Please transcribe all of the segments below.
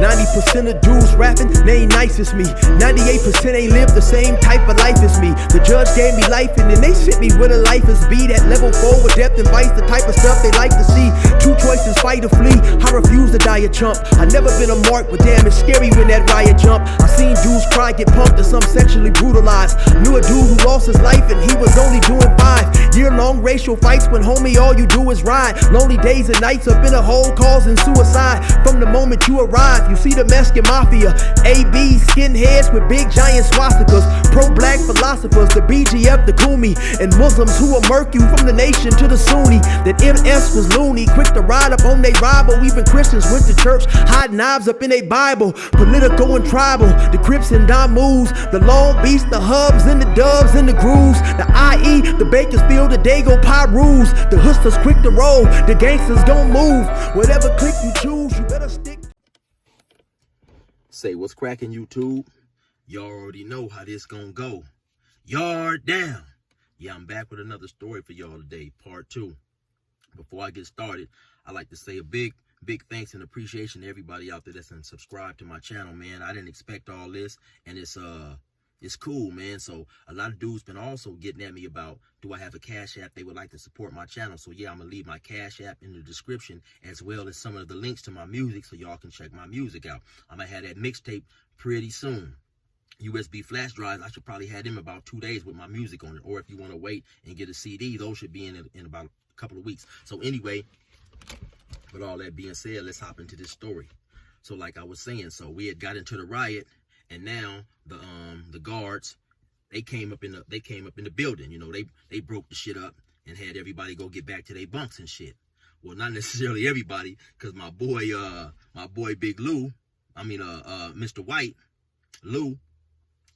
90% of dudes rapping, they ain't nice as me. 98% ain't live the same type of life as me. The judge gave me life and then they sent me where the life is be. That level 4 with depth and vice, the type of stuff they like to see. Two choices, fight or flee. I refuse to die a chump. I never been a mark, but damn, it's scary when that riot jump. I seen dudes cry, get punked, or some sexually brutalized. Knew a dude who lost his life and he was only doing 5 year-long racial fights when homie all you do is ride. Lonely days and nights up in a hole causing suicide. From the moment you arrive, you see the Mexican mafia. AB skinheads with big giant swastikas. Pro-black philosophers, the BGF, the Kumi, and Muslims who will murk you from the nation to the Sunni. That MS was loony, quick to ride up on they rival. Even Christians went to church, hide knives up in they Bible. Political and tribal, the Crips and Damus, the Long Beach, the Hubs and the Dubs and the Grooves, the IE, the Bakersfield, the Dago Pyrus, the hustlers quick to roll, the gangsters gon' move. Whatever click you choose, you better stick. Say what's cracking, YouTube? Y'all already know how this gonna go. Yard down. Yeah, I'm back with another story for y'all today, part 2. Before I get started, I'd like to say a big thanks and appreciation to everybody out there that's subscribed to my channel, man. I didn't expect all this, and it's cool, man. So a lot of dudes been also getting at me about, do I have a Cash App they would like to support my channel? So yeah, I'm gonna leave my Cash App in the description, as well as some of the links to my music, so y'all can check my music out. I'm gonna have that mixtape pretty soon. USB flash drives, I should probably have them about 2 days with my music on it. Or if you want to wait and get a CD, those should be in about a couple of weeks. So anyway, with all that being said, let's hop into this story. So like I was saying, so we had got into the riot, and now the guards, they came up in the building. You know, they broke the shit up and had everybody go get back to their bunks and shit. Well, not necessarily everybody, because my boy Big Lou, Mr. White, Lou,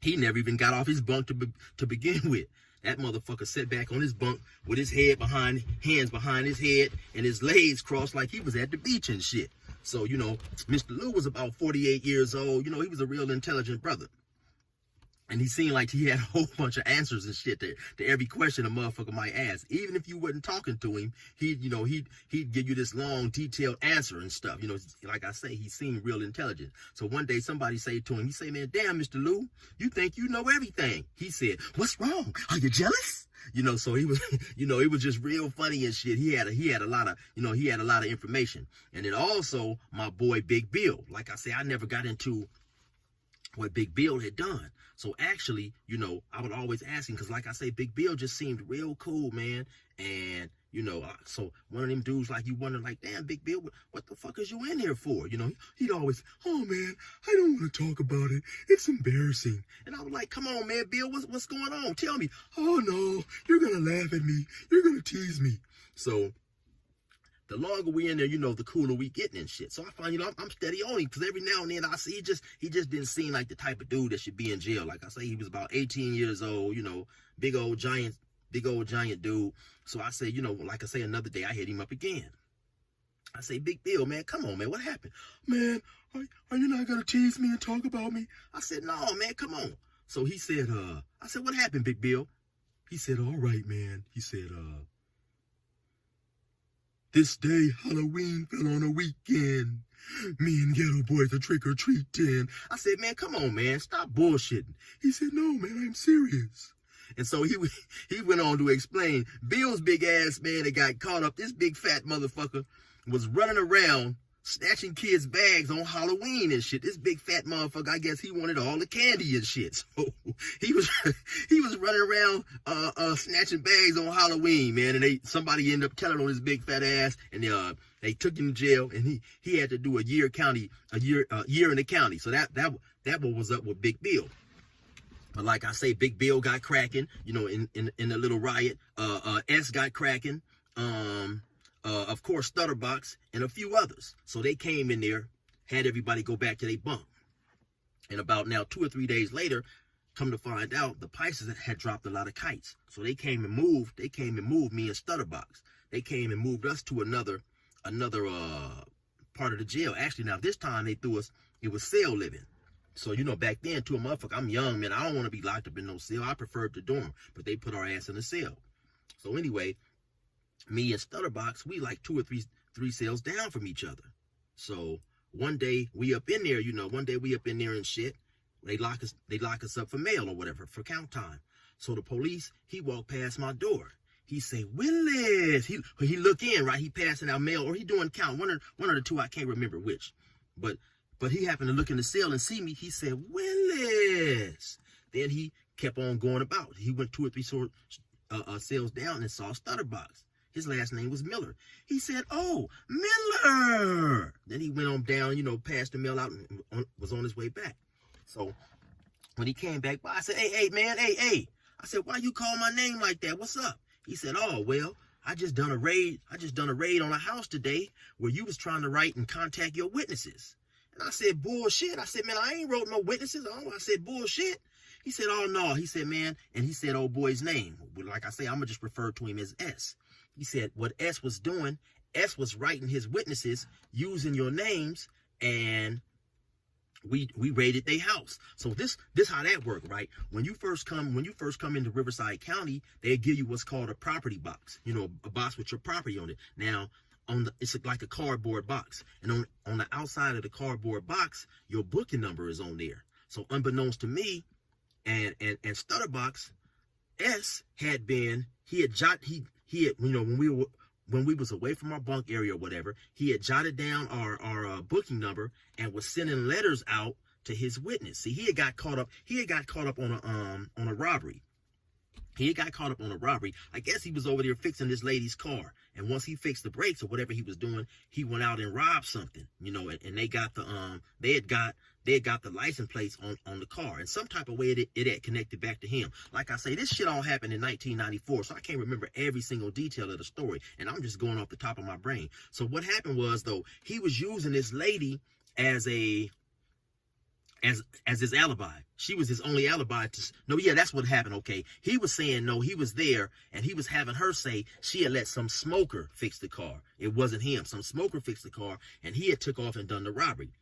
he never even got off his bunk to begin with. That motherfucker sat back on his bunk with his hands behind his head and his legs crossed like he was at the beach and shit. So, you know, Mr. Lou was about 48 years old. You know, he was a real intelligent brother. And he seemed like he had a whole bunch of answers and shit to every question a motherfucker might ask. Even if you wasn't talking to him, he'd give you this long, detailed answer and stuff. You know, like I say, he seemed real intelligent. So one day somebody said to him, he said, "Man, damn, Mr. Lou, you think you know everything." He said, "What's wrong? Are you jealous?" You know, so he was, you know, it was just real funny and shit. He had a lot of information. And then also my boy Big Bill. Like I say, I never got into what Big Bill had done. So actually, you know, I would always ask him, because like I say, Big Bill just seemed real cool, man. And, you know, so one of them dudes, like, you wonder, like, damn, Big Bill, what the fuck is you in here for? You know, he'd always, "Oh, man, I don't want to talk about it. It's embarrassing." And I was like, "Come on, man, Bill, what's going on? Tell me." "Oh, no, you're going to laugh at me. You're going to tease me." So the longer we in there, you know, the cooler we getting and shit. So I find, you know, I'm steady on him, because every now and then I see he just didn't seem like the type of dude that should be in jail. Like I say, he was about 18 years old, you know, big old giant dude. So I say, you know, like I say, another day I hit him up again. I say, "Big Bill, man, come on, man, what happened?" "Man, are you not gonna tease me and talk about me?" I said, "No, man, come on." So he said, I said, "What happened, Big Bill?" He said, "All right, man." He said, "This day, Halloween fell on a weekend. Me and Ghetto Boys are trick-or-treating." I said, "Man, come on, man, stop bullshitting." He said, "No, man, I'm serious." And so he went on to explain, Bill's big ass, man, that got caught up, this big fat motherfucker was running around snatching kids' bags on Halloween and shit. This big fat motherfucker, I guess he wanted all the candy and shit. So he was running around snatching bags on Halloween, man. And somebody ended up telling on his big fat ass, and they took him to jail, and he had to do a year in the county. So that one was up with Big Bill. But like I say, Big Bill got cracking, you know, in the little riot. S got cracking. Of course, Stutterbox and a few others. So they came in there, had everybody go back to their bunk. And about now 2 or 3 days later, come to find out, the PAISAS had dropped a lot of kites. So they came and moved me and Stutterbox. They came and moved us to another part of the jail. Actually, now this time they threw us, it was cell living. So, you know, back then, to a motherfucker, I'm young, man, I don't want to be locked up in no cell. I preferred the dorm, but they put our ass in a cell. So anyway, me and Stutterbox, we like 2 or 3 cells down from each other. So one day we up in there, and shit. They lock us up for mail or whatever, for count time. So the police, he walked past my door. He say, Willis. He look in, right? He passing out mail, or he doing count. One of the two, I can't remember which. But he happened to look in the cell and see me. He said, Willis. Then he kept on going about. He went 2 or 3 cells down and saw Stutterbox. His last name was Miller. He said, oh, Miller. Then he went on down, passed the mail out and was on his way back. So when he came back by, I said, hey, man, hey. I said, why you call my name like that? What's up? He said, oh, well, I just done a raid on a house today where you was trying to write and contact your witnesses. And I said, bullshit. I said, man, I ain't wrote no witnesses. I said, bullshit. He said, oh, no. He said, man, and he said, old boy's name. Like I say, I'm going to just refer to him as S. He said, what S was doing, S was writing his witnesses using your names, and we raided their house. So this how that worked, right? When you first come into Riverside County, they give you what's called a property box. A box with your property on it. Now, it's like a cardboard box, and on the outside of the cardboard box, your booking number is on there. So unbeknownst to me and Stutterbox, S had when we was away from our bunk area or whatever, he had jotted down our booking number and was sending letters out to his witness. See, he had got caught up on a robbery. He got caught up on a robbery. I guess he was over there fixing this lady's car. And once he fixed the brakes or whatever he was doing, he went out and robbed something, and they got they had got the license plates on the car. And some type of way it had connected back to him. Like I say, this shit all happened in 1994, so I can't remember every single detail of the story. And I'm just going off the top of my brain. So what happened was, though, he was using this lady as his alibi. She was his only alibi that's what happened. Okay. He was saying, no, he was there, and he was having her say she had let some smoker fix the car. It wasn't him. Some smoker fixed the car, and he had took off and done the robbery.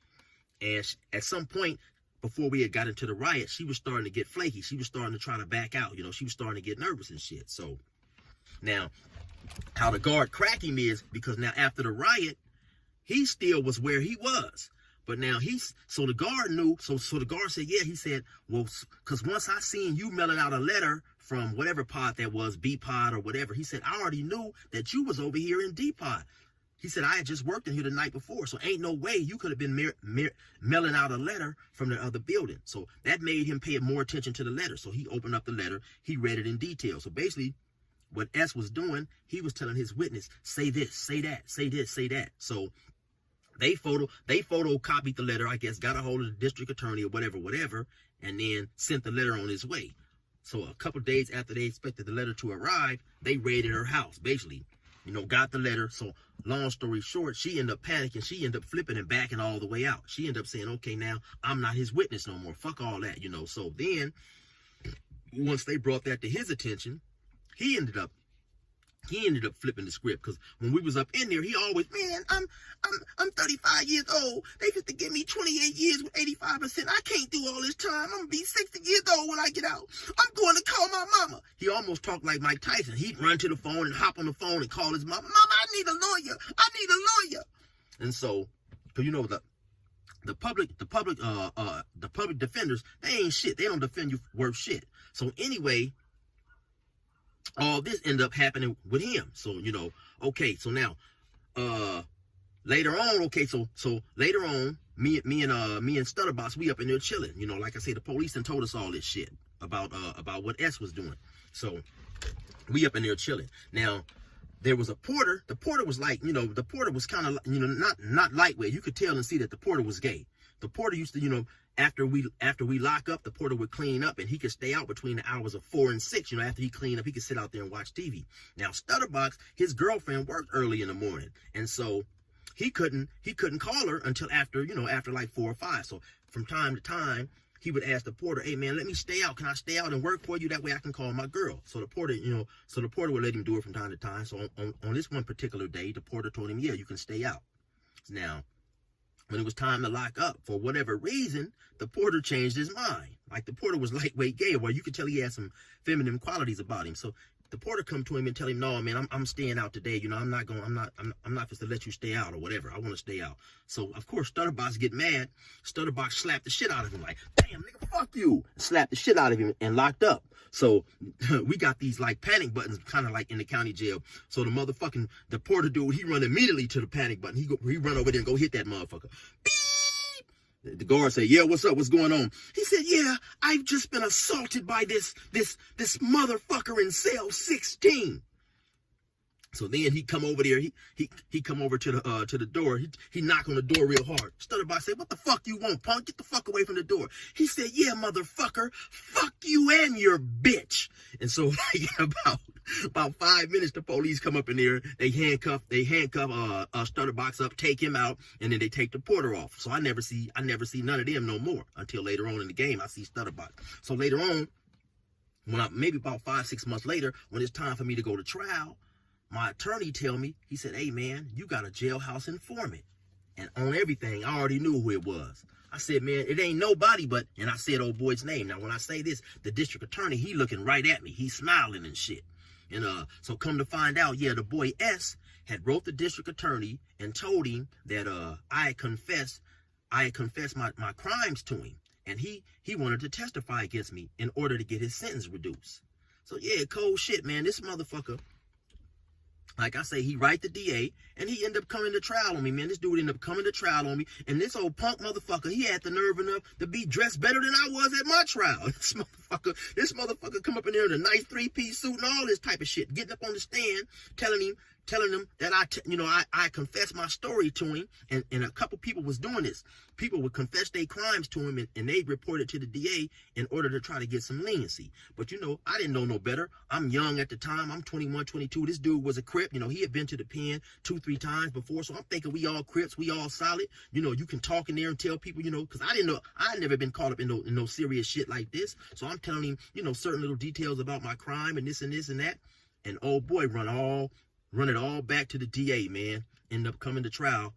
And at some point before we had got into the riot, she was starting to get flaky. She was starting to try to back out. She was starting to get nervous and shit. So now how the guard cracked him is because now after the riot, he still was where he was. But now so the guard knew, so the guard said, yeah, he said, well, because once I seen you mailing out a letter from whatever pod that was, B pod or whatever, he said, I already knew that you was over here in D pod. He said, I had just worked in here the night before, so ain't no way you could have been mailing out a letter from the other building. So that made him pay more attention to the letter. So he opened up the letter, he read it in detail. So basically, what S was doing, he was telling his witness, say this, say that, say this, say that. So they photocopied the letter, I guess, got a hold of the district attorney or whatever, and then sent the letter on his way. So a couple of days after they expected the letter to arrive, they raided her house, basically. Got the letter. So long story short, she ended up panicking. She ended up flipping and backing all the way out. She ended up saying, okay, now I'm not his witness no more. Fuck all that, So then once they brought that to his attention, he ended up flipping the script, because when we was up in there, he always, man, I'm 35 years old. They just to give me 28 years with 85%. I can't do all this time. I'm gonna be 60 years old when I get out. I'm going to call my mama. He almost talked like Mike Tyson. He'd run to the phone and hop on the phone and call his mama. Mama, I need a lawyer. I need a lawyer. And so, because the public defenders, they ain't shit. They don't defend you worth shit. So anyway, all this ended up happening with him. So, okay, so now, later on, okay, so later on, me and Stutterbox, we up in there chilling. Like I say, the police done told us all this shit about what S was doing. So we up in there chilling. Now, there was a porter. The porter was like, the porter was kind of, not lightweight. You could tell and see that the porter was gay. The porter used to, after we lock up, the porter would clean up, and he could stay out between the hours of 4 and 6. After he cleaned up, he could sit out there and watch TV. Now, Stutterbox, his girlfriend worked early in the morning, and so he couldn't call her until after like 4 or 5. So from time to time, he would ask the porter, hey man, let me stay out. Can I stay out and work for you? That way I can call my girl. So the porter, would let him do it from time to time. So on this one particular day, the porter told him, yeah, you can stay out. Now, when it was time to lock up, for whatever reason, the porter changed his mind. Like, the porter was lightweight gay, where you could tell he had some feminine qualities about him. So the porter come to him and tell him, no, man, I'm staying out today. You know, I'm not supposed to let you stay out or whatever. I want to stay out. So, of course, Stutterbox get mad. Stutterbox slapped the shit out of him like, damn, nigga, fuck you. Slapped the shit out of him and locked up. So, we got these, like, panic buttons kind of like in the county jail. So, the porter dude, he run immediately to the panic button. He run over there and go hit that motherfucker. Beep! The guard say, yeah, what's up? What's going on? He said, yeah, I've just been assaulted by this motherfucker in cell 16. So then he come over there. He come over to the door. He knock on the door real hard. Stutterbox said, what the fuck you want, punk? Get the fuck away from the door. He said, yeah, motherfucker, fuck you and your bitch. And so about 5 minutes, the police come up in there. They handcuff Stutterbox up, take him out, and then they take the porter off. So I never see none of them no more until later on in the game. I see Stutterbox. So later on, maybe about 5-6 months later, when it's time for me to go to trial, my attorney tell me, he said, hey man, you got a jailhouse informant. And on everything, I already knew who it was. I said, man, it ain't nobody but, and I said old boy's name. Now when I say this, the district attorney, he looking right at me. He's smiling and shit. And so come to find out, yeah, the boy S had wrote the district attorney and told him that I had confessed my crimes to him. And he wanted to testify against me in order to get his sentence reduced. So yeah, cold shit, man. This motherfucker, like I say, he write the DA, and he ended up coming to trial on me, man. This dude ended up coming to trial on me, and this old punk motherfucker, he had the nerve enough to be dressed better than I was at my trial. This motherfucker come up in there in a nice 3-piece suit and all this type of shit, getting up on the stand, telling him that I confessed my story to him, and a couple people was doing this. People would confess their crimes to him, and they reported to the DA in order to try to get some leniency. But, I didn't know no better. I'm young at the time. I'm 21, 22. This dude was a Crip. He had been to the pen 2-3 times before, so I'm thinking we all Crips, we all solid. You can talk in there and tell people, because I didn't know, I had never been caught up in no serious shit like this. So I'm telling him, certain little details about my crime and this and this and that. And old boy run it all back to the DA, man. Ended up coming to trial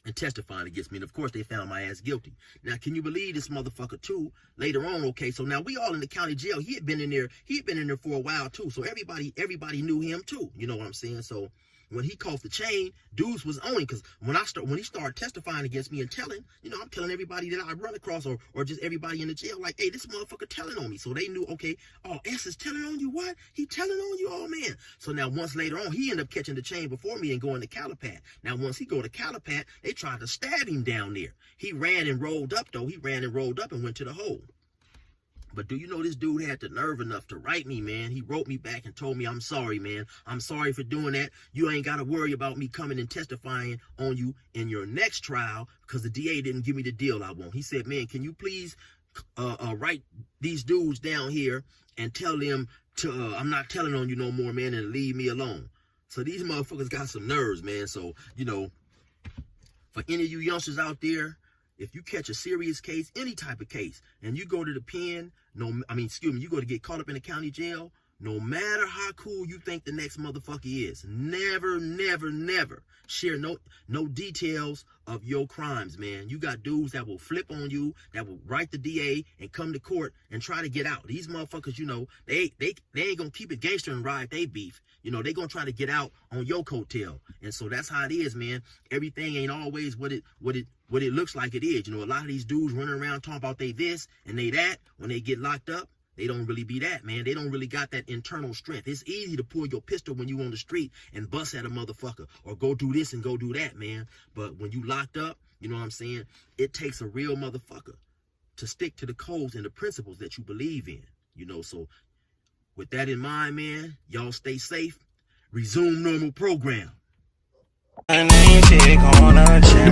and testifying against me. And of course, they found my ass guilty. Now, can you believe this motherfucker too? Later on, okay, so now we all in the county jail. He had been in there for a while too. So everybody knew him too. You know what I'm saying? So when he caught the chain, dudes was on him, because when he started testifying against me and telling, I'm telling everybody that I run across or just everybody in the jail, like, hey, this motherfucker telling on me. So they knew, okay, oh, S is telling on you, what? He telling on you, oh man. So now once later on, he ended up catching the chain before me and going to Calipat. Now once he go to Calipat, they tried to stab him down there. He ran and rolled up though. He ran and rolled up and went to the hole. But do you know this dude had the nerve enough to write me, man? He wrote me back and told me, I'm sorry, man. I'm sorry for doing that. You ain't got to worry about me coming and testifying on you in your next trial because the DA didn't give me the deal I want. He said, man, can you please write these dudes down here and tell them to, I'm not telling on you no more, man, and leave me alone. So these motherfuckers got some nerves, man. So, for any of you youngsters out there, if you catch a serious case, any type of case, and you go to the pen, you go to get caught up in the county jail, no matter how cool you think the next motherfucker is, never, never, never share no details of your crimes, man. You got dudes that will flip on you, that will write the DA and come to court and try to get out. These motherfuckers, they ain't gonna keep it gangster and ride they beef. They gonna try to get out on your coattail. And so that's how it is, man. Everything ain't always what it looks like it is. A lot of these dudes running around talking about they this and they that, when they get locked up, they don't really be that, man. They don't really got that internal strength. It's easy to pull your pistol when you on the street and bust at a motherfucker or go do this and go do that, man. But when you locked up, you know what I'm saying? It takes a real motherfucker to stick to the codes and the principles that you believe in, So with that in mind, man, y'all stay safe. Resume normal program. Them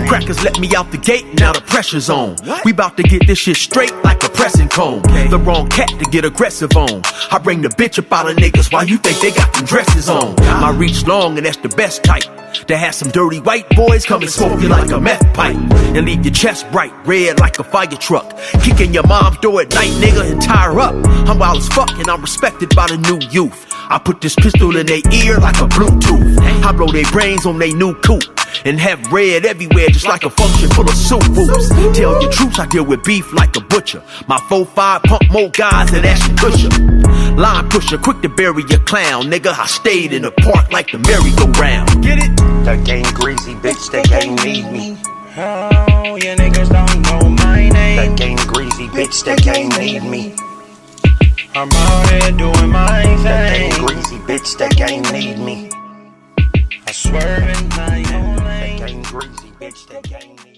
crackers let me out the gate, now the pressure's on. We about to get this shit straight like a pressing comb. The wrong cat to get aggressive on. I bring the bitch up out of niggas while you think they got them dresses on. My reach long and that's the best type. To have some dirty white boys come and smoke you like a meth pipe. And leave your chest bright red like a fire truck. Kicking your mom's door at night, nigga, and tie her up. I'm wild as fuck and I'm respected by the new youth. I put this pistol in their ear like a Bluetooth. I blow their brains on they new coupe. and have red everywhere just like a function full of soup whoops. Tell your troops I deal with beef like a butcher. My 4-5 pump more guys than Ashton Kutcher. Line pusher, quick to bury your clown, nigga. I stayed in the park like the merry-go-round. Get it? That game greasy, bitch, that game need me. Oh, you niggas don't know my name. That game greasy, bitch, that game need me. I'm out here doing my thing. That game greasy, bitch, that game need me. I swerve in my own lane. That game greasy, bitch, that game need me.